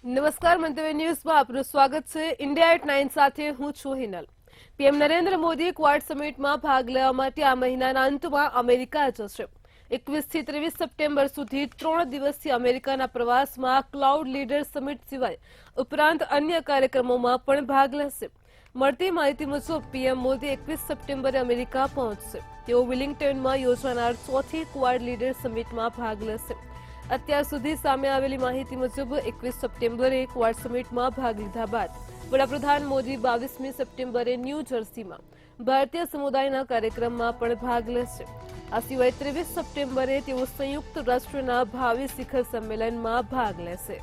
નમસ્કાર, મંતવ્ય ન્યૂઝમાં આપનું સ્વાગત છે। ઇન્ડિયા એટ 9 સાથે હું છું હિનલ। પીએમ નરેન્દ્ર મોદી ક્વાડ સમિટમાં ભાગ લેવા માટે આ મહિનાના અંતમાં અમેરિકા જશે। 21 થી 23 સપ્ટેમ્બર સુધી 3 દિવસીય અમેરિકાના પ્રવાસમાં ક્લાઉડ લીડર સમિટ સિવાય ઉપરાંત અન્ય કાર્યક્રમોમાં પણ ભાગ લેશે। મળતી માહિતી મુજબ પીએમ મોદી 21 સપ્ટેમ્બરે અમેરિકા પહોંચશે। તેઓ વિલિંગ્ટનમાં યોજાનાર ચોથી ક્વાડ લીડર સમિટમાં ભાગ લેશે। અત્યાર સુધી સામે આવેલી માહિતી મુજબ 21 સપ્ટેમ્બરે ક્વાડ સમિટમાં ભાગ લીધા બાદ વડાપ્રધાન મોદી 22મી સપ્ટેમ્બરે ન્યૂ જર્સીમાં ભારતીય સમુદાયના કાર્યક્રમમાં પણ ભાગ લેશે। આ સિવાય 23 સપ્ટેમ્બરે તેઓ સંયુક્ત રાષ્ટ્રના ભાવિ શિખર સંમેલનમાં ભાગ લેશે।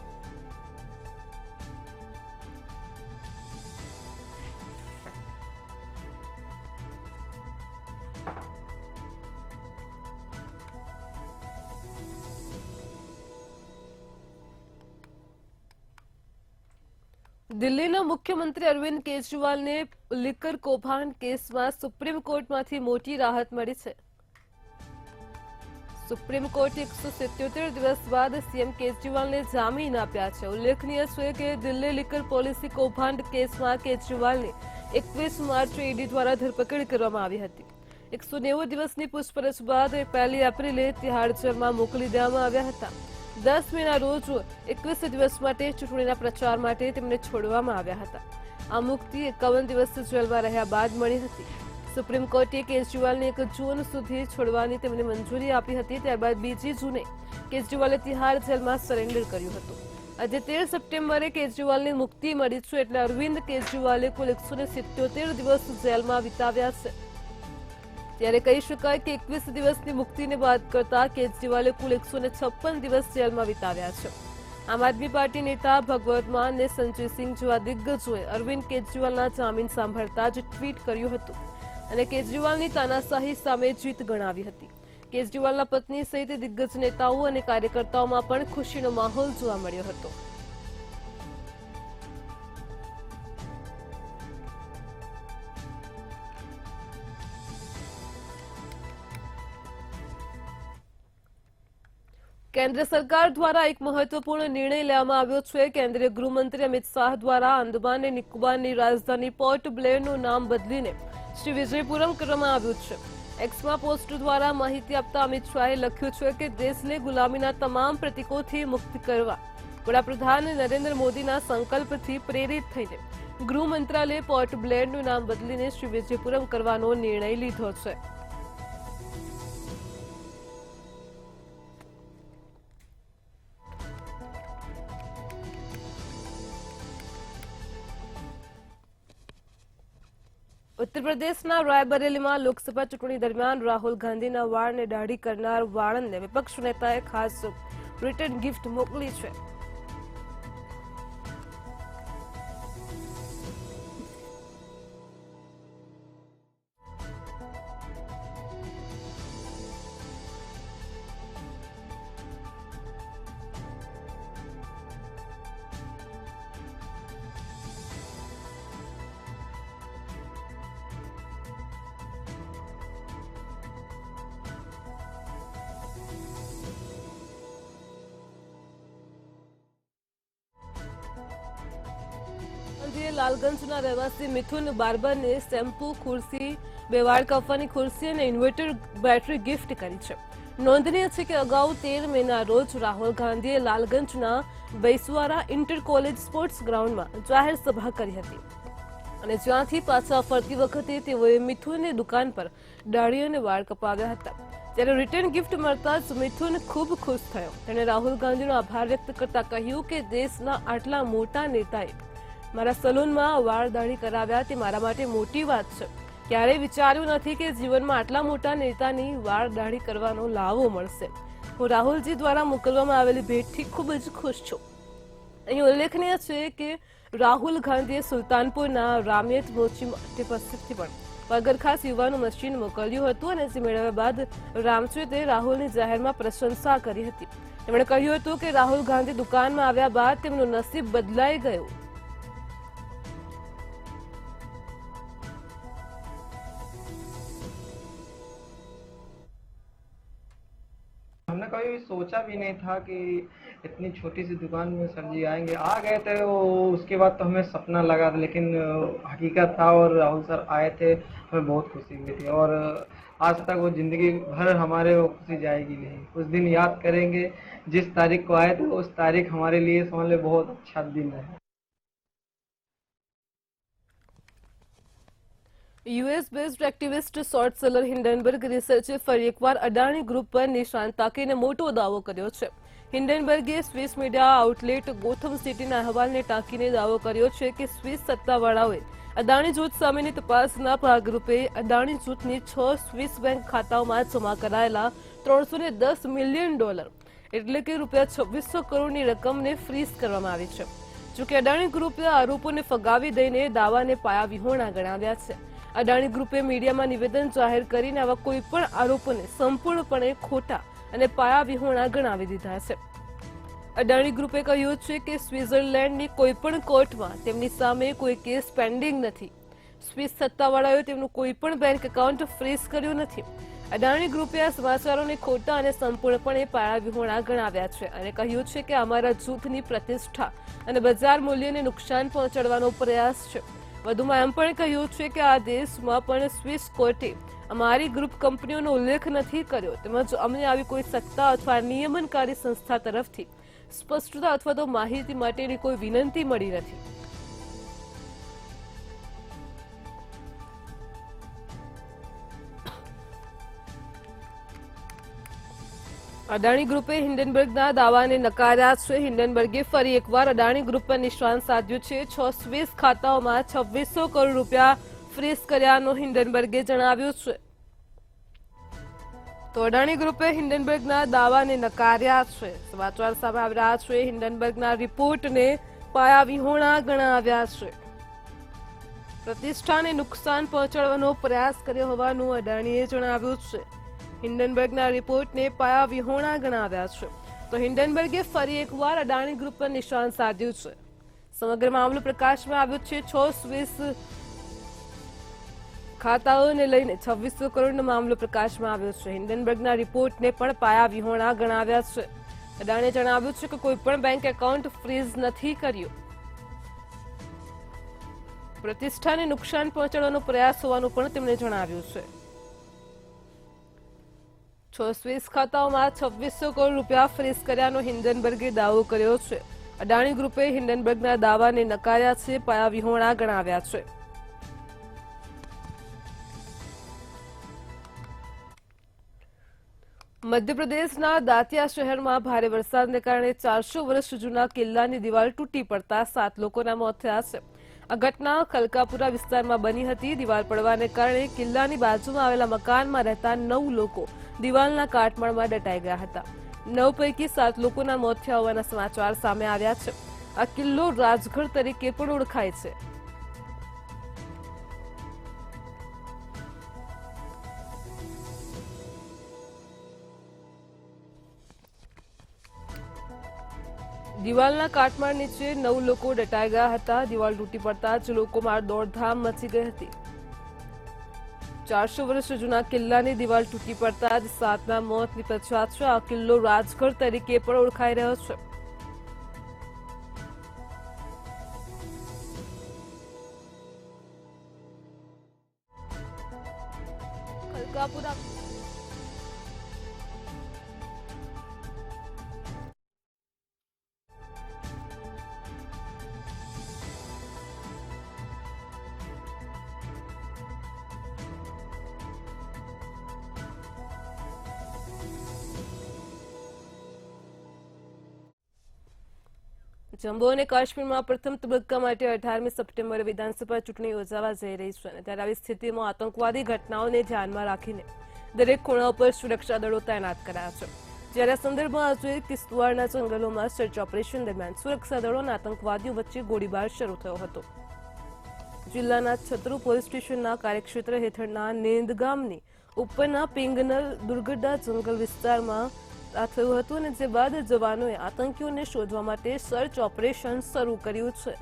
દિલ્હીના મુખ્યમંત્રી અરવિંદ કેજરીવાલને લિકર કૌભાંડ કેસમાં સુપ્રીમ કોર્ટમાંથી મોટી રાહત મળી છે। સુપ્રીમ કોર્ટે 177 દિવસ બાદ સીએમ કેજરીવાલને જામીન આપ્યા છે। ઉલ્લેખનીય છે કે દિલ્હી લિકર પોલિસી કૌભાંડ કેસમાં કેજરીવાલની 21 માર્ચે ઈડી દ્વારા ધરપકડ કરવામાં આવી હતી। 190 દિવસની પૂછપરછ બાદ 1 એપ્રિલે તિહાડ જેલમાં મોકલી દેવામાં આવ્યા હતા। 10 મેના રોજ 21 દિવસ માટે ચૂંટણીના પ્રચાર માટે તેમને છોડવામાં આવ્યા હતા। આ મુક્તિ 51 દિવસ જેલમાં રહ્યા બાદ મળી હતી। સુપ્રીમ કોર્ટે કેજરીવાલને 1 જૂન સુધી છોડવાની તેમને મંજૂરી આપી હતી। ત્યારબાદ 2 જૂને કેજરીવાલે તિહાડ જેલમાં સરેન્ડર કર્યું હતું। આજે 13 સપ્ટેમ્બરે કેજરીવાલની મુક્તિ મળી છે, એટલે અરવિંદ કેજરીવાલે કુલ 177 દિવસ જેલમાં વિતાવ્યા છે। ત્યારે કહી શકાય કે 21 દિવસની મુક્તિને બાદ કરતા કેજરીવાલે કુલ 156 દિવસ જેલમાં વિતાવ્યા છે। આમ આદમી પાર્ટી નેતા ભગવત માન અને સંજય સિંહ જેવા દિગ્ગજોએ અરવિંદ કેજરીવાલના જામીન સાંભળતા જ ટ્વીટ કર્યું હતું અને કેજરીવાલની તાનાશાહી સામે જીત ગણાવી હતી। કેજરીવાલના પત્ની સહિત દિગ્ગજ નેતાઓ અને કાર્યકર્તાઓમાં પણ ખુશીનો માહોલ જોવા મળ્યો હતો। કેન્દ્ર સરકાર દ્વારા એક મહત્વપૂર્ણ નિર્ણય લેવામાં આવ્યો છે। કેન્દ્રીય ગૃહમંત્રી અમિત શાહ દ્વારા આંદામાન અને નિકોબારની રાજધાની પોર્ટ બ્લેરનું નામ બદલીને શ્રી વિજયપુરમ કરવામાં આવ્યું છે। એક્સમાં પોસ્ટ દ્વારા માહિતી આપતા અમિત શાહે લખ્યું છે કે દેશને ગુલામીના તમામ પ્રતીકોથી મુક્ત કરવા વડાપ્રધાન નરેન્દ્ર મોદીના સંકલ્પથી પ્રેરિત થઈને ગૃહ મંત્રાલયે પોર્ટ બ્લેરનું નામ બદલીને શ્રી વિજયપુરમ કરવાનો નિર્ણય લીધો છે। ઉત્તર પ્રદેશના રાયબરેલીમાં લોકસભા ચૂંટણી દરમિયાન રાહુલ ગાંધીના વાળને દાઢી કરનાર વાળંદને વિપક્ષ નેતાએ ખાસ રિટર્ન ગિફ્ટ મોકલી છે। લાલગંજના રહેવાસી મિથુન બારબરને શેમ્પુ, ખુરશી, 2 વાળ કાપવાની ખુરશી અને ઇન્વર્ટર બેટરી ગિફ્ટ કરી છે। નોંધનીય છે કે અગાઉ 13 મેના રોજ રાહુલ ગાંધીએ લાલગંજના બૈસવારા ઇન્ટર કોલેજ સ્પોર્ટ્સ ગ્રાઉન્ડમાં જાહેર સભા કરી હતી અને જ્યાંથી પાછા ફરતી વખતે તેઓએ મિથુનની દુકાન પર દાઢી અને વાળ કપાવ્યા હતા। ત્યારે રિટર્ન ગિફ્ટ મળતા જ મિથુન ખૂબ ખુશ થયો। તેણે રાહુલ ગાંધીનો આભાર વ્યક્ત કરતા કહ્યું કે દેશના આટલા મોટા નેતાએ મારા સલૂનમાં વાળ દાઢી કરાવ્યા તે મારા માટે મોટી વાત છે। ક્યારેય વિચાર્યું નથી કે જીવનમાં આટલા મોટા નેતાની વાળ દાઢી કરવાનો લાવો મળશે। હું રાહુલજી દ્વારા મોકલવામાં આવેલી ભેટથી ખૂબ જ ખુશ છું। અહીં ઉલ્લેખનીય છે કે રાહુલ ગાંધીએ સુલતાનપુરના રામિયત મોચી માટે પાસેથી પણ પગરખાસ યુવાનું મશીન મોકલ્યું હતું અને જે મેળવ્યા બાદ રામચેતે રાહુલની જાહેરમાં પ્રશંસા કરી હતી। તેમણે કહ્યું હતું કે રાહુલ ગાંધી દુકાનમાં આવ્યા બાદ તેમનું નસીબ બદલાઈ ગયું। તમને કયો सोचा भी नहीं था कि इतनी छोटी सी दुकान में सर जी आएंगे। आ गए थे वो, उसके बाद तो हमें सपना लगा था, लेकिन हकीकत था और राहुल सर आए थे, हमें बहुत खुशी हुई थी। और आज तक वो ज़िंदगी भर हमारे वो खुशी जाएगी नहीं, उस दिन याद करेंगे। जिस तारीख को आए थे उस तारीख हमारे लिए समझ लो बहुत अच्छा दिन है। US based activist short seller Hindenburg રિસર્ચે ફરી એકવાર અડાણી ગ્રુપ પર નિશાન તાકીને મોટો દાવો કર્યો છે. હિન્ડનબર્ગે સ્વિસ મીડિયા આઉટલેટ ગોથમ સિટીના અહેવાલને ટાંકીને દાવો કર્યો છે કે સ્વિસ સત્તાવાળાઓએ અદાણી જૂથ સામેની તપાસના ભાગરૂપે અદાણી જૂથની 6 સ્વિસ બેંક ખાતાઓમાં જમા કરાયેલા $310 મિલિયન એટલે કે ₹2600 કરોડની રકમને ફ્રીઝ કરવામાં આવી છે. જોકે અદાણી ગ્રુપે આરોપોને ફગાવી દઈને દાવાને પાયાવિહોણા ગણાવ્યા છે. અદાણી ગ્રુપે મીડિયામાં નિવેદન જાહેર કરીને આવા કોઈ પણ આરોપોને સંપૂર્ણપણે ખોટા અને પાયાવિહોણા ગણાવી દીધા છે. અદાણી ગ્રુપે કહ્યું છે કે સ્વિટ્ઝરલેન્ડની કોઈ પણ કોર્ટમાં તેમની સામે કોઈ કેસ પેન્ડિંગ નથી. સ્વિસ સત્તાવાળાઓએ તેમનું કોઈ પણ બેંક એકાઉન્ટ ફ્રીઝ કર્યું નથી. અદાણી ગ્રુપે આ સમાચારોને ખોટા અને સંપૂર્ણપણે પાયાવિહોણા ગણાવ્યા છે અને કહ્યું છે કે અમારા જૂથની પ્રતિષ્ઠા અને બજાર મૂલ્યને નુકસાન પહોંચાડવાનો પ્રયાસ છે. વધુમાં એમ પણ કહ્યું છે કે આ દેશમાં પણ સ્વિસ કોર્ટે અમારી ગ્રુપ કંપનીઓનો ઉલ્લેખ નથી કર્યો, તેમજ અમને આવી કોઈ સત્તા અથવા નિયમનકારી સંસ્થા તરફથી સ્પષ્ટતા અથવા તો માહિતી માટેની કોઈ વિનંતી મળી નથી. અદાણી ગ્રુપે હિન્ડનબર્ગના દાવાને નકાર્યા છે. હિન્ડનબર્ગે ફરી એકવાર અદાણી ગ્રુપ પર નિશાન સાધ્યું છે. 6 સ્વિસ ખાતાઓમાં ₹2600 કરોડ ફ્રીઝ કર્યાનું હિન્ડનબર્ગે જણાવ્યું છે. તો અદાણી ગ્રુપે હિન્ડનબર્ગના દાવાને નકાર્યા છે. સમાચાર સામે આવી રહ્યા છે. હિન્ડનબર્ગના રિપોર્ટને પાયાવિહોણા ગણાવ્યા છે. પ્રતિષ્ઠાને નુકસાન પહોંચાડવાનો પ્રયાસ કર્યો હોવાનું અદાણીએ જણાવ્યું છે. હિન્ડનબર્ગના રિપોર્ટને પાયાવિહોણા ગણાવ્યા છે. તો હિન્ડનબર્ગે ફરી એકવાર અદાણી ગ્રુપ પર નિશાન સાધ્યું છે. સમગ્ર મામલો પ્રકાશમાં આવ્યો છે. 6 સ્વિસ ખાતાઓને લઈને $2600 કરોડનો મામલો પ્રકાશમાં આવ્યો છે. હિન્ડનબર્ગના રિપોર્ટને પણ પાયાવિહોણા ગણાવ્યા છે. અદાણીએ જણાવ્યું છે કે કોઈ પણ બેંક એકાઉન્ટ ફ્રીઝ નથી કર્યું. પ્રતિષ્ઠાને નુકસાન પહોંચાડવાનો પ્રયાસ હોવાનું પણ તેમણે જણાવ્યું છે. 6 સ્વિસ ખાતાઓમાં $2600 કરોડ ફ્રીઝ કર્યાનો હિન્ડનબર્ગે દાવો કર્યો છે. અદાણી ગ્રુપે હિન્ડનબર્ગના દાવાને નકાર્યા છે, પાયાવિહોણા ગણાવ્યા છે. મધ્યપ્રદેશના દાતિયા શહેરમાં ભારે વરસાદને કારણે 400 વર્ષ જૂના કિલ્લાની દિવાલ તૂટી પડતા 7 લોકોના મોત થયા છે. આ ઘટના ખલકાપુરા વિસ્તારમાં બની હતી. દિવાલ પડવાને કારણે કિલ્લાની બાજુમાં આવેલા મકાનમાં રહેતા 9 લોકો દિવાલના કાટમાળમાં દટાઈ ગયા હતા. 9 પૈકી 7 લોકોના મોત થયા હોવાના સમાચાર સામે આવ્યા છે. આ કિલ્લો રાજગઢ તરીકે પણ ઓળખાય છે. દિવાલના કાટમાળ નીચે 9 લોકો દટાઈ ગયા હતા. દિવાલ તૂટી પડતા જ લોકોમાં દોડધામ મચી ગઈ હતી. 400 વર્ષ જૂના કિલ્લાની દિવાલ તૂટી પડતા જ 7ના મોત નીપજ્યા છે. આ કિલ્લો રાજગઢ તરીકે પણ ઓળખાઈ રહ્યો છે. ખલકાપુરા જમ્મુ અને કાશ્મીરમાં પ્રથમ તબક્કા માટે 18મી સપ્ટેમ્બરે વિધાનસભા ચૂંટણી યોજાવા જઈ રહી છે. ત્યારે આવી સ્થિતિમાં આતંકવાદી ઘટનાઓને ધ્યાનમાં રાખીને દરેક ખૂણા પર સુરક્ષા દળો તૈનાત કરાયા છે. જ્યારે આ સંદર્ભમાં આજે કિશ્તવાડના જંગલોમાં સર્ચ ઓપરેશન દરમિયાન સુરક્ષા દળો અને આતંકવાદીઓ વચ્ચે ગોળીબાર શરૂ થયો હતો. જિલ્લાના છતરુ પોલીસ સ્ટેશનના કાર્યક્ષેત્ર હેઠળના નેંદ ગામની ઉપરના પિંગનલ દુર્ગડા જંગલ વિસ્તારમાં આ થયું હતું અને જે બાદ જવાનોએ આતંકીઓને શોધવા માટે સર્ચ ઓપરેશન શરૂ કર્યું છે.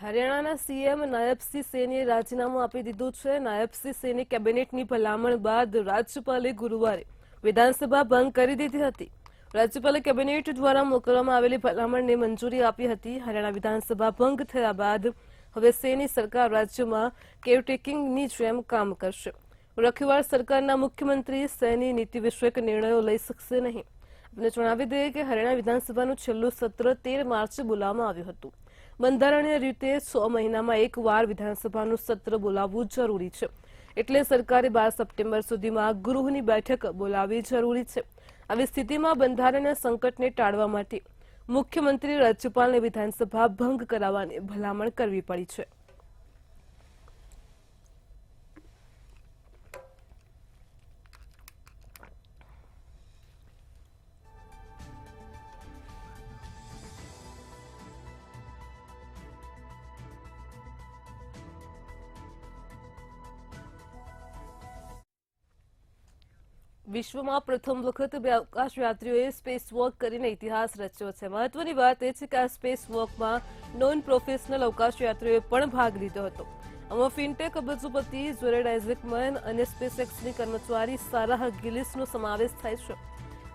હરિયાણાના સીએમ નાયબસિંહ સેનીએ રાજીનામું આપી દીધું છે. નાયબસિંહ સેની કેબિનેટની ભલામણ બાદ રાજ્યપાલે ગુરુવારે વિધાનસભા ભંગ કરી દીધી હતી. રાજ્યપાલે કેબિનેટ દ્વારા મોકલવામાં આવેલી ભલામણને મંજૂરી આપી હતી. હરિયાણા વિધાનસભા ભંગ થયા બાદ હવે સેની સરકાર રાજ્યમાં કેરટેકિંગની જેમ કામ કરશે. રખીવાળ સરકારના મુખ્યમંત્રી સેની નીતિ વિષયક નિર્ણયો લઈ શકશે નહીં. આપને જણાવી દઈએ કે હરિયાણા વિધાનસભાનું છેલ્લું સત્ર 13 માર્ચે બોલાવવામાં આવ્યું હતું. બંધારણીય રીતે 6 મહિનામાં એકવાર વિધાનસભાનું સત્ર બોલાવવું જરૂરી છે. એટલે સરકારે 12 સપ્ટેમ્બર સુધીમાં ગૃહની બેઠક બોલાવવી જરૂરી છે. આવી સ્થિતિમાં બંધારણીય સંકટને ટાળવા માટે મુખ્યમંત્રી રાજ્યપાલને વિધાનસભા ભંગ કરાવવાની ભલામણ કરવી પડી છે. વિશ્વમાં પ્રથમ વખત બે અવકાશ યાત્રીઓએ સ્પેસ વોક કરીને ઇતિહાસ રચ્યો છે. મહત્વની વાત એ છે કે આ સ્પેસ વોકમાં નોન પ્રોફેશનલ અવકાશ યાત્રીઓએ પણ ભાગ લીધો હતો. આમાં ફિનટેક અબજોપતિ જેરેડ આઇઝેકમેન અને સ્પેસએક્સની કર્મચારી સારાહ ગિલિસનો સમાવેશ થાય છે.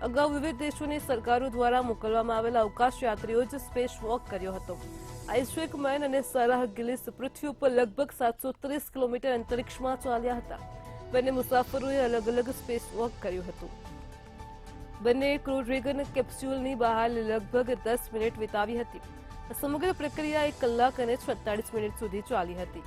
અગાઉ વિવિધ દેશોની સરકારો દ્વારા મોકલવામાં આવેલા અવકાશ યાત્રીઓ જ સ્પેસ વોક કર્યો હતો. આઇઝેકમેન અને સારાહ ગિલિસ પૃથ્વી ઉપર લગભગ 730 કિલોમીટર અંતરિક્ષમાં ચાલ્યા હતા. બંને મુસાફરોએ અલગ અલગ સ્પેસ વોક કર્યું હતું. બંને ક્રૂ ડ્રેગન કેપ્સ્યુલની બહાર લગભગ 10 મિનિટ વિતાવી હતી. સમગ્ર પ્રક્રિયા 1 કલાક અને 46 મિનિટ સુધી ચાલી હતી.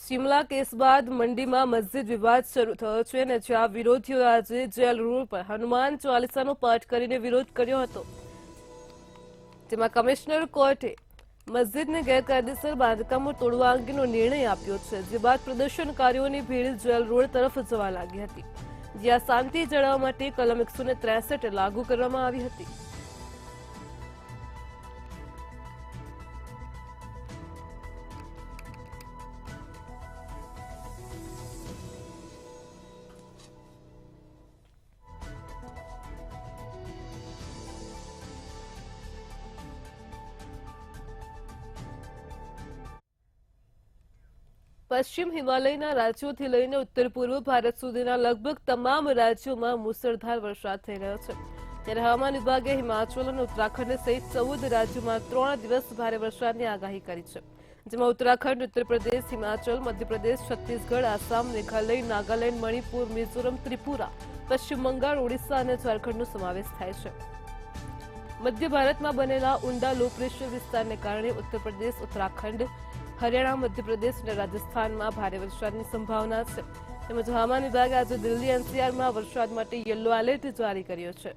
શિમલા કેસ બાદ મંડીમાં મસ્જિદ વિવાદ શરૂ થયો છે અને જ્યાં વિરોધીઓએ આજે જેલ રોડ પર હનુમાન ચાલીસાનો પાઠ કરીને વિરોધ કર્યો હતો. જેમાં કમિશનર કોર્ટે મસ્જિદને ગેરકાયદેસર બાંધકામો તોડવા અંગેનો નિર્ણય આપ્યો છે. જે બાદ પ્રદર્શનકારીઓની ભીડ જેલ રોડ તરફ જવા લાગી હતી, જ્યાં શાંતિ જાળવવા માટે કલમ 163 લાગુ કરવામાં આવી હતી. પશ્ચિમ હિમાલયના રાજ્યોથી લઈને ઉત્તર પૂર્વ ભારત સુધીના લગભગ તમામ રાજ્યોમાં મુસળધાર વરસાદ થઈ રહ્યો છે. ત્યારે હવામાન વિભાગે હિમાચલ અને ઉત્તરાખંડ સહિત 14 રાજ્યોમાં 3 દિવસ ભારે વરસાદની આગાહી કરી છે. જેમાં ઉત્તરાખંડ, ઉત્તર પ્રદેશ, હિમાચલ, મધ્યપ્રદેશ, છત્તીસગઢ, આસામ, મેઘાલય, નાગાલેન્ડ, મણિપુર, મિઝોરમ, ત્રિપુરા, પશ્ચિમ બંગાળ, ઓડિશા અને ઝારખંડનો સમાવેશ થાય છે. મધ્ય ભારતમાં બનેલા ઊંડા લો પ્રેશર વિસ્તારને કારણે ઉત્તર પ્રદેશ, ઉત્તરાખંડ, હરિયાણા, મધ્યપ્રદેશ અને રાજસ્થાનમાં ભારે વરસાદની સંભાવના છે. તેમજ હવામાન વિભાગે આજે દિલ્હી એનસીઆરમાં વરસાદ માટે યલો એલર્ટ જારી કર્યો છે.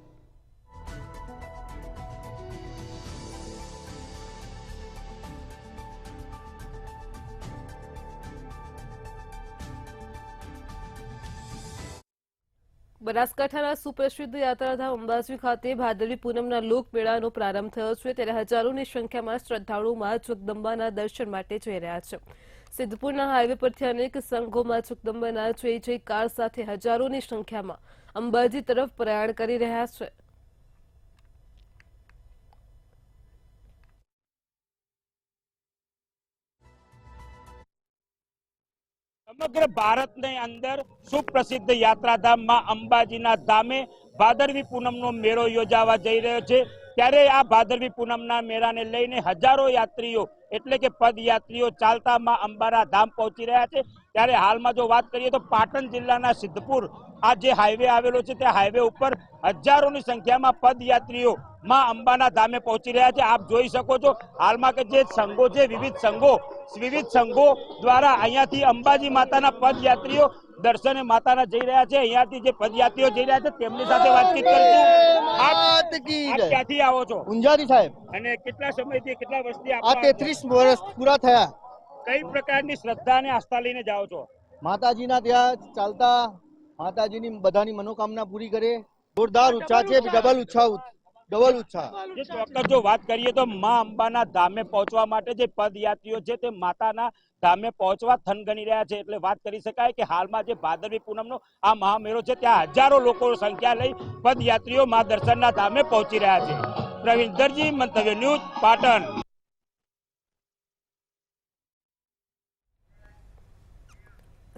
બનાસકાંઠાના સુપ્રસિદ્ધ યાત્રાધામ અંબાજી ખાતે ભાદરવી પૂનમના લોકમેળાનો પ્રારંભ થયો છે. ત્યારે હજારોની સંખ્યામાં શ્રદ્ધાળુઓ માં જગદંબાના દર્શન માટે જઈ રહ્યા છે. સિદ્ધપુરના હાઈવે પરથી અનેક સંઘોમાં જગદંબાના જય જયકાર સાથે હજારોની સંખ્યામાં અંબાજી તરફ પ્રયાણ કરી રહ્યા છે. સમગ્ર ભારતની અંદર સુપ્રસિદ્ધ યાત્રાધામ માં અંબાજીના ધામે ભાદરવી પૂનમનો મેળો યોજાવા જઈ રહ્યો છે. ત્યારે આ ભાદરવી પૂનમના મેળાને લઈને હજારો યાત્રીઓ એટલે કે પદયાત્રીઓ ચાલતા માં અંબાના ધામ પહોંચી રહ્યા છે. ત્યારે હાલમાં જો વાત કરીએ તો પાટણ જિલ્લાના સિદ્ધપુર આ જે હાઈવે આવેલો છે તે હાઈવે ઉપર હજારોની સંખ્યામાં પદયાત્રીઓ માં અંબાના ધામે પહોંચી રહ્યા છે. આપ જોઈ શકો છો હાલમાં કે જે સંઘો છે વિવિધ સંઘો દ્વારા અહીંયાથી અંબાજી માતાના પદયાત્રીઓ દર્શને માતાના જઈ રહ્યા છે. અહીંયાથી જે પદયાત્રીઓ જઈ રહ્યા છે તેમની સાથે વાતચીત કરીશું. આપ ક્યાંથી આવો છો? ઊંઝાથી સાહેબ. અને કેટલા સમયથી કેટલા વર્ષથી આ 33 વર્ષ પૂરા થયા. કઈ પ્રકારની શ્રદ્ધા અને આસ્થા લઈને જાઓ છો? માતાજીના ત્યાં ચાલતા માતાજીની બધાની મનોકામના પૂરી કરે, જોરદાર ઉત્સાહ છે, ડબલ ઉત્સાહ। જે ચોક્કસ જો વાત કરીએ તો મા અંબાના ધામે પહોંચવા માટે જે પદયાત્રીઓ છે તે માતાના ધામે પહોંચવા થનગની રહ્યા છે। એટલે વાત કરી શકાય કે હાલમાં જે ભાદરવી પૂનમનો આ મહામેળો છે ત્યાં હજારો લોકો સંખ્યા લઈ પદયાત્રીઓ મા દર્શનના ધામે પહોંચી રહ્યા છે। પ્રવીણ દરજી, મંતવ્ય ન્યૂઝ, પાટણ।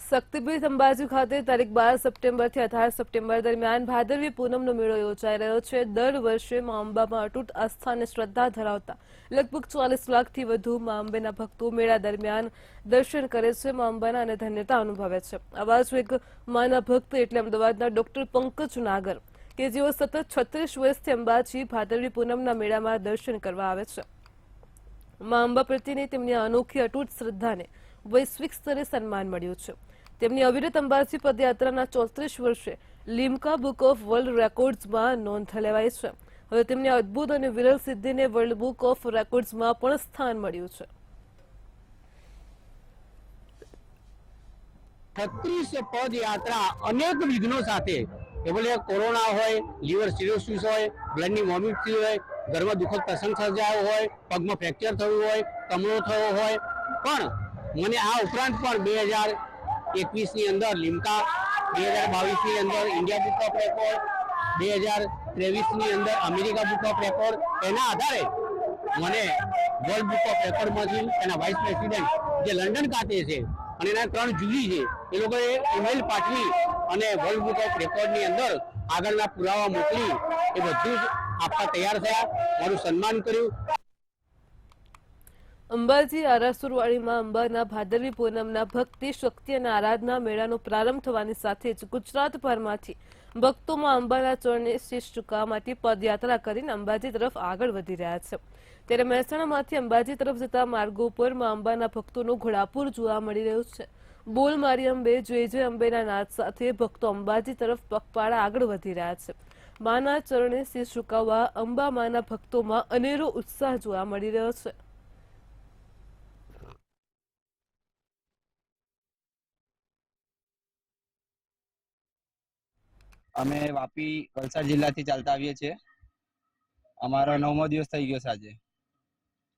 શક્તિપીઠ અંબાજી ખાતે તારીખ 12 સપ્ટેમ્બરથી 18 સપ્ટેમ્બર દરમિયાન ભાદરવી પૂનમનો મેળો યોજાઈ રહ્યો છે। દર વર્ષે મા અંબામાં અતૂટ આસ્થા અને શ્રદ્ધા ધરાવતા લગભગ 40 લાખથી વધુ મા અંબેના ભક્તો મેળા દરમિયાન દર્શન કરે છે, મા અંબાના અને ધન્યતા અનુભવે છે। આવા જ એક માના ભક્ત એટલે અમદાવાદના ડોક્ટર પંકજ નાગર કે જેઓ સતત 36 વર્ષથી અંબાજી ભાદરવી પૂનમના મેળામાં દર્શન કરવા આવે છે। મા અંબા પ્રત્યેની તેમની અનોખી અતૂટ શ્રદ્ધાને વૈશ્વિક સ્તરે સન્માન મળ્યું છે। તેમની અવિરત અંબાજી પદયાત્રાના 34 વર્ષે લિમ્કા બુક ઓફ વર્લ્ડ રેકોર્ડ્સમાં નોંધ લેવાઈ છે। હવે તેમની અદ્ભુત અને વિરલ સિદ્ધિને વર્લ્ડ બુક ઓફ રેકોર્ડ્સમાં પણ સ્થાન મળ્યું છે। 36 પદયાત્રા અનેક વિઘ્નો સાથે, એ ભલે કોરોના હોય, લીવર સિરોસિસ હોય, બ્લડની વોમિટ હોય, ઘરમાં દુઃખદ પ્રસંગ સર્જાયો હોય, પગમાં ફ્રેક્ચર થયું હોય, કમળો થયો હોય, પણ મને આ ઉપરાંત પણ 2021ની અંદર લિમ્કા, 2022ની અંદર ઇન્ડિયા બુક ઓફ રેકોર્ડ, 2023ની અંદર અમેરિકા બુક ઓફ રેકોર્ડ, એના આધારે મને વર્લ્ડ બુક ઓફ રેકોર્ડમાંથી એના વાઇસ પ્રેસિડેન્ટ જે લંડન ખાતે છે અને એના 3 જુરી છે એ લોકોએ ઈમેલ પાઠવી અને વર્લ્ડ બુક ઓફ રેકોર્ડની અંદર આગળના પુરાવા મોકલી એ બધું જ આપવા તૈયાર થયા, મારું સન્માન કર્યું। અંબાજી આરાસુરવાડીમાં અંબાના ભાદરવી પૂનમના ભક્તિ, શક્તિ અને આરાધના મેળાનો પ્રારંભ થવાની સાથે જ ગુજરાતભરમાંથી ભક્તોમાં અંબાના ચરણે શીશ ઝુકાવવા માટે પદયાત્રા કરીને અંબાજી તરફ આગળ વધી રહ્યા છે। ત્યારે મહેસાણામાંથી અંબાજી તરફ જતા માર્ગો પર મા અંબાના ભક્તોનો ઘોડાપુર જોવા મળી રહ્યો છે। બોલ મારી અંબે, જય જય અંબેના નાદ સાથે ભક્તો અંબાજી તરફ પગપાળા આગળ વધી રહ્યા છે। માના ચરણે શીશ ઝુકાવવા અંબા માના ભક્તોમાં અનેરો ઉત્સાહ જોવા મળી રહ્યો છે। અમે વાપી વલસાડ જિલ્લાથી ચાલતા આવીએ છીએ। અમારો 9મો દિવસ થઈ ગયો છે આજે।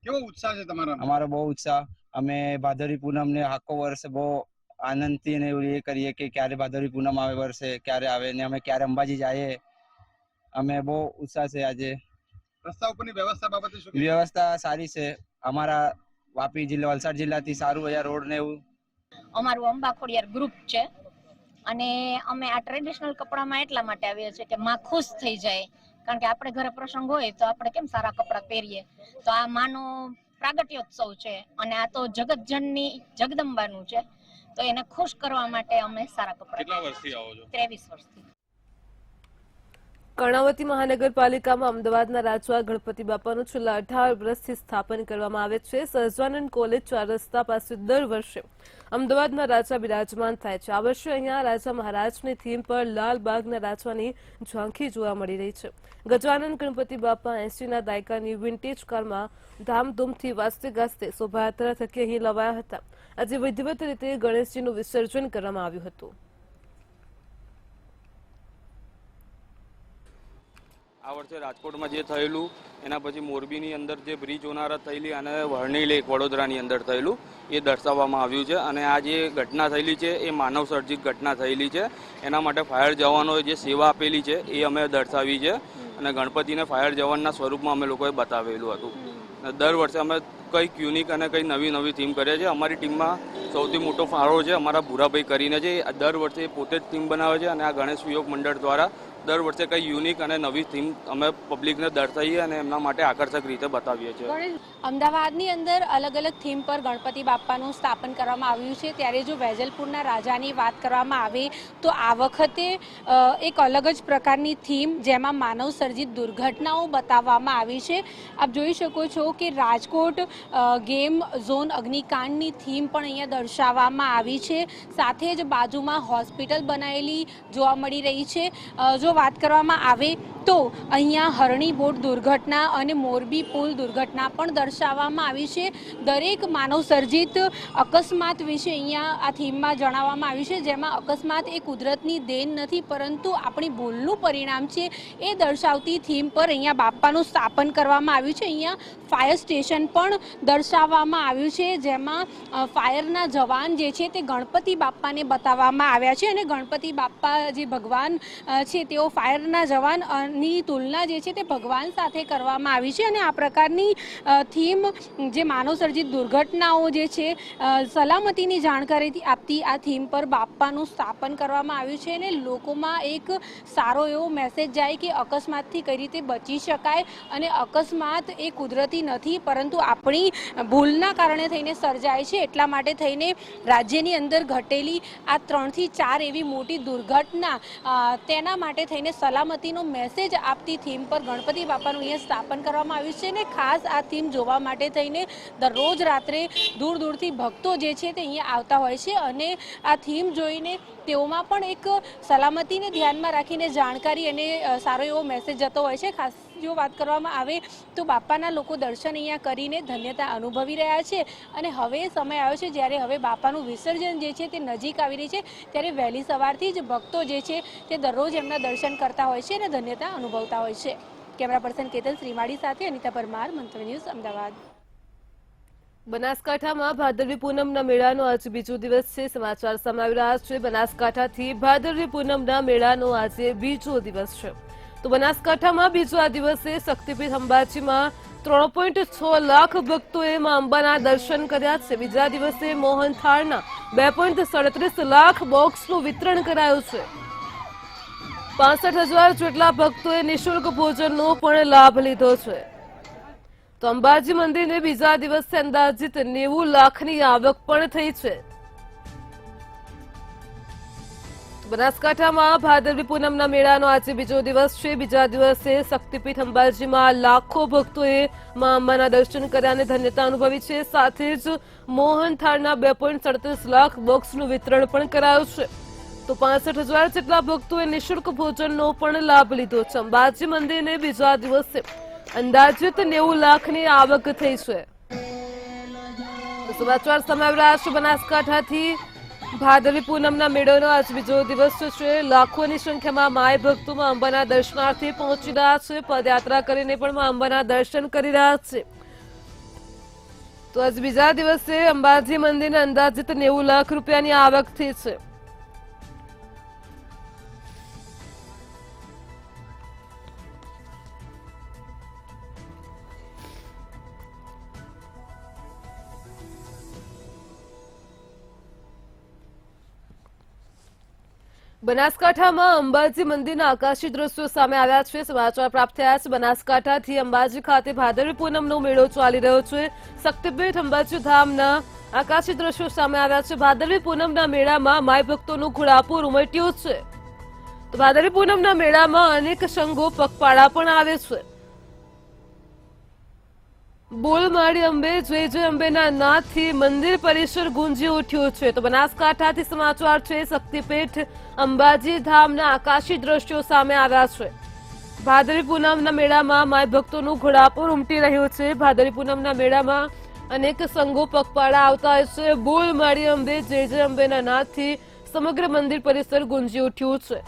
કેવો ઉત્સાહ છે તમારો? અમારો બહુ ઉત્સાહ। અમે ભાદરવી પૂનમને આખો વર્ષ બહુ આનંદથી ને એવું એ કરીએ કે ક્યારે ભાદરવી પૂનમ આવે, વર્ષે ક્યારે આવે ને અમે ક્યારે અંબાજી જઈએ। અમે બહુ ઉત્સાહ છે આજે। રસ્તા ઉપરની વ્યવસ્થા બાબતે શું કહેશો? વ્યવસ્થા સારી છે। અમારા વાપી જિલ્લા, વલસાડ જિલ્લાથી સારું અહીંયા રોડ ને એવું। અમારું અંબા ખોડિયાર ગ્રુપ છે અને અમે આ ટ્રેડિશનલ કપડામાં એટલા માટે આવીએ છીએ કે માં ખુશ થઈ જાય, કારણ કે આપણે ઘરે પ્રસંગ હોય તો આપણે કેમ સારા કપડાં પહેરીએ, તો આ માનો પ્રાગટ્યોત્સવ છે અને આ તો જગતજનની જગદંબાનું છે, તો એને ખુશ કરવા માટે અમે સારા કપડાં। કેટલા વર્ષથી આવો છો? 23 વર્ષથી। કર્ણાવતી મહાનગરપાલિકામાં અમદાવાદના રાજવા ગણપતિ બાપાનું છેલ્લા 18 વર્ષથી સ્થાપન કરવામાં આવે છે। સહજાનંદ કોલેજ 4 રસ્તા પાસે દર વર્ષે અમદાવાદના રાજા બિરાજમાન થાય છે। આ વર્ષે અહીંયા રાજા મહારાજની થીમ પર લાલબાગના રાજવાની ઝાંખી જોવા મળી રહી છે। ગજાનંદ ગણપતિ બાપા 80ના દાયકાની વિન્ટેજ કારમાં ધામધૂમથી વાજતે ગાજતે શોભાયાત્રા થકી અહીં લવાયા હતા। આજે વિધિવત રીતે ગણેશજીનું વિસર્જન કરવામાં આવ્યું હતું। આ વર્ષે રાજકોટમાં જે થયેલું એના પછી મોરબીની અંદર જે બ્રિજ હોનારત થયેલી અને વર્ણી લેક વડોદરાની અંદર થયેલું એ દર્શાવવામાં આવ્યું છે। અને આ જે ઘટના થયેલી છે એ માનવ સર્જિત ઘટના થયેલી છે, એના માટે ફાયર જવાનોએ જે સેવા આપેલી છે એ અમે દર્શાવી છે અને ગણપતિને ફાયર જવાનના સ્વરૂપમાં અમે લોકોએ બતાવેલું હતું। દર વર્ષે અમે કંઈક યુનિક અને કંઈ નવી નવી થીમ કરીએ છીએ। અમારી ટીમમાં સૌથી મોટો ફાળો છે અમારા ભૂરાભાઈ કરીને છે, દર વર્ષે પોતે જ થીમ બનાવે છે અને આ ગણેશ વિયોગ મંડળ દ્વારા દર વર્ષે કંઈ યુનિક અને નવી થીમ અમે પબ્લિકને દર્શાવીએ અને એમના માટે આકર્ષક રીતે બતાવીએ છીએ। અમદાવાદની અંદર અલગ અલગ થીમ પર ગણપતિ બાપાનું સ્થાપન કરવામાં આવ્યું છે, ત્યારે જો વેજલપુરના રાજાની વાત કરવામાં આવે તો આ વખતે એક અલગ જ પ્રકારની થીમ જેમાં માનવ સર્જિત દુર્ઘટનાઓ બતાવવામાં આવી છે। આપ જોઈ શકો છો કે રાજકોટ ગેમ ઝોન અગ્નિકાંડની થીમ પણ અહીંયા દર્શાવવામાં આવી છે, સાથે જ બાજુમાં હોસ્પિટલ બનાવેલી જોવા મળી રહી છે। જો જો વાત કરવામાં આવે તો અહીંયા હરણી બોટ દુર્ઘટના અને મોરબી પુલ દુર્ઘટના પણ દર્શાવવામાં આવી છે. દરેક માનવસર્જિત અકસ્માત વિશે અહીંયા આ થીમમાં જણાવવામાં આવ્યું છે, જેમાં અકસ્માત એ કુદરતની દેન નથી પરંતુ આપણી ભૂલનું પરિણામ છે એ દર્શાવતી થીમ પર અહીંયા બાપાનું સ્થાપન કરવામાં આવ્યું છે. અહીંયા ફાયર સ્ટેશન પણ દર્શાવવામાં આવ્યું છે, જેમાં ફાયરના જવાન જે છે તે ગણપતિ બાપાને બતાવવામાં આવ્યા છે અને ગણપતિ બાપા જે ભગવાન છે તેઓ ફાયરના જવાનની તુલના જે છે તે ભગવાન સાથે કરવામાં આવી છે. અને આ પ્રકારની થીમ જે માનવસર્જિત દુર્ઘટનાઓ જે છે સલામતીની જાણકારી આપતી આ થીમ પર બાપાનું સ્થાપન કરવામાં આવ્યું છે અને લોકોમાં એક સારો એવો મેસેજ જાય કે અકસ્માતથી કઈ રીતે બચી શકાય અને અકસ્માત એ કુદરતી નથી પરંતુ આપણી ભૂલના કારણે થઈને સર્જાય છે. એટલા માટે થઈને રાજ્યની અંદર ઘટેલી આ 3 થી 4 એવી મોટી દુર્ઘટના તેના માટે થઈને સલામતીનો મેસેજ આપતી થીમ પર ગણપતિ બાપાનું અહીંયા સ્થાપન કરવામાં આવ્યું છે અને ખાસ આ થીમ જોવા માટે થઈને દરરોજ રાત્રે દૂર દૂરથી ભક્તો જે છે તે અહીંયા આવતા હોય છે અને આ થીમ જોઈને તેઓમાં પણ એક સલામતીને ધ્યાનમાં રાખીને જાણકારી અને સારો એવો મેસેજ જતો હોય છે. ખાસ જો વાત કરવામાં આવે તો બાપાના લોકો દર્શન અહીંયા કરીને ધન્યતા અનુભવી રહ્યા છે અને હવે સમય આવ્યો છે જ્યારે હવે બાપાનું વિસર્જન જે છે તે નજીક આવી રહી છે, ત્યારે વહેલી સવારથી જ ભક્તો જે છે તે દરરોજ એમના દર્શન કરતા હોય છે અને ધન્યતા અનુભવતા હોય છે. કેમેરા પર્સન કેતન શ્રીમાળી સાથે અનિતા પરમાર, મંતવ્ય ન્યૂઝ, અમદાવાદ. બનાસકાંઠામાં ભાદરવી પૂનમના મેળાનો આજે બીજો દિવસ છે. સમાચાર સામે આવી રહ્યા છે બનાસકાંઠાથી. ભાદરવી પૂનમના મેળાનો આજે બીજો દિવસ છે. તો બનાસકાંઠામાં બીજા દિવસે શક્તિપીઠ અંબાજીમાં 3.6 લાખ ભક્તોએ મા અંબાના દર્શન કર્યા છે. બીજા દિવસે મોહનથાળના 2.37 લાખ બોક્સનું વિતરણ કરાયું છે. 65,000 જેટલા ભક્તોએ નિઃશુલ્ક ભોજનનો પણ લાભ લીધો છે. તો અંબાજી મંદિરને બીજા દિવસે અંદાજિત 90 લાખની આવક પણ થઈ છે. બનાસકાંઠામાં ભાદરવી પૂનમના મેળાનો આજે બીજો દિવસ છે. બીજા દિવસે શક્તિપીઠ અંબાજીમાં લાખો ભક્તોએ મા અંબાના દર્શન કર્યા અને ધન્યતા અનુભવી છે. સાથે જ મોહનથાળના 2.37 લાખ બોક્સનું વિતરણ પણ કરાયું છે. તો 65,000 જેટલા ભક્તોએ નિઃશુલ્ક ભોજનનો પણ લાભ લીધો છે. અંબાજી મંદિરને બીજા દિવસે અંદાજિત 90 લાખની આવક થઈ છે. સમાચાર સામે આવી રહ્યા છે બનાસકાંઠાથી. ભાદરવી પૂનમના મેળાનો આજ બીજો દિવસ છે. લાખોની સંખ્યામાં માય ભક્તો મા અંબાના દર્શનાર્થે પહોંચી રહ્યા છે. પદયાત્રા કરીને પણ મા અંબાના દર્શન કરી રહ્યા છે. તો આજ બીજા દિવસે અંબાજી મંદિરને અંદાજિત 90 લાખ રૂપિયાની આવક થઈ છે. બનાસકાંઠામાં અંબાજી મંદિરના આકાશી દ્રશ્યો સામે આવ્યા છે. સમાચાર પ્રાપ્ત થયા છે બનાસકાંઠાથી. અંબાજી ખાતે ભાદરવી પૂનમનો મેળો ચાલી રહ્યો છે. શક્તિપીઠ અંબાજી ધામના આકાશી દ્રશ્યો સામે આવ્યા છે. ભાદરવી પૂનમના મેળામાં માય ભક્તોનું ઘોડાપુર ઉમટ્યું છે. તો ભાદરવી પૂનમના મેળામાં અનેક સંઘો પગપાળા પણ આવે છે. બોલ માડી અંબે, જય જય અંબેના નાદથી મંદિર પરિસર ગુંજી ઉઠ્યું છે. તો બનાસકાંઠાથી સમાચાર છે. શક્તિપીઠ અંબાજી ધામના આકાશી દ્રશ્યો સામે આવ્યા છે. ભાદરવી પૂનમના મેળામાં માય ભક્તોનું ઘોડાપુર ઉમટી રહ્યું છે. ભાદરવી પૂનમના મેળામાં અનેક સંઘો પગપાળા આવતા હોય છે. બોલ માડી અંબે, જય જય અંબેના નાદથી સમગ્ર મંદિર પરિસર ગુંજી ઉઠ્યું છે.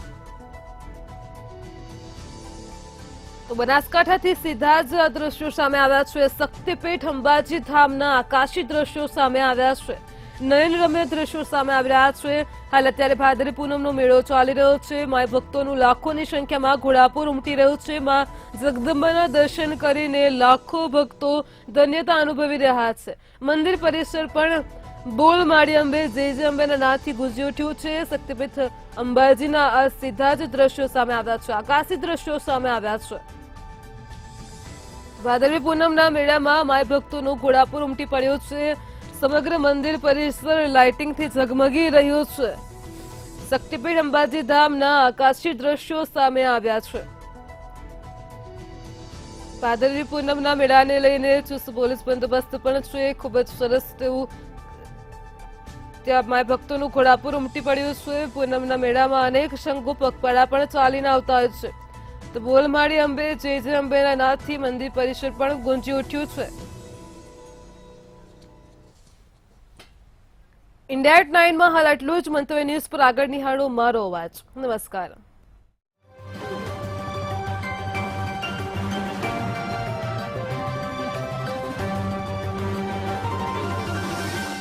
તો બનાસકાંઠાથી સીધા જ આ દ્રશ્યો સામે આવ્યા છે. શક્તિપીઠ અંબાજી ધામના આકાશી દ્રશ્યો સામે આવ્યા છે. નયનરમ્ય દ્રશ્યો સામે આવી રહ્યા છે. હાલ અત્યારે ભાદરવી પૂનમનો મેળો ચાલી રહ્યો છે. માય ભક્તોનું લાખોની સંખ્યામાં ઘોડાપુર ઉમટી રહ્યું છે. માં જગદંબાના દર્શન કરીને લાખો ભક્તો ધન્યતા અનુભવી રહ્યા છે. મંદિર પરિસર પણ બોલ માડી અંબે, જય જય અંબેના નાદથી ગુંજી ઉઠ્યું છે. શક્તિપીઠ અંબાજીના આ સીધા જ દ્રશ્યો સામે આવ્યા છે. આકાશી દ્રશ્યો સામે આવ્યા છે. ભાદરવી પૂનમના મેળામાં માય ભક્તોનું ઘોડાપુર ઉમટી પડ્યું છે. સમગ્ર મંદિર પરિસર લાઇટિંગથી ઝગમગી રહ્યું છે. શક્તિપીઠ અંબાજી ધામના આકાશી દ્રશ્યો સામે આવ્યા છે. ભાદરવી પૂનમના મેળાને લઈને ચુસ્ત પોલીસ બંદોબસ્ત પણ છે. ખૂબ જ સરસ તેવું ત્યાં માય ભક્તોનું ઘોડાપુર ઉમટી પડ્યું છે. પૂનમના મેળામાં અનેક શંખો પગપાળા પણ ચાલીને આવતા હોય છે. તો બોલમાળી અંબે જય અંબેના નાદથી મંદિર પરિસર પણ ગુંજી ઉઠ્યું છે. ઇન્ડિયા એટ 9 માં હાલ આટલું જ. મંતવ્ય ન્યૂઝ પર આગળ નિહાળો મારો અવાજ. નમસ્કાર.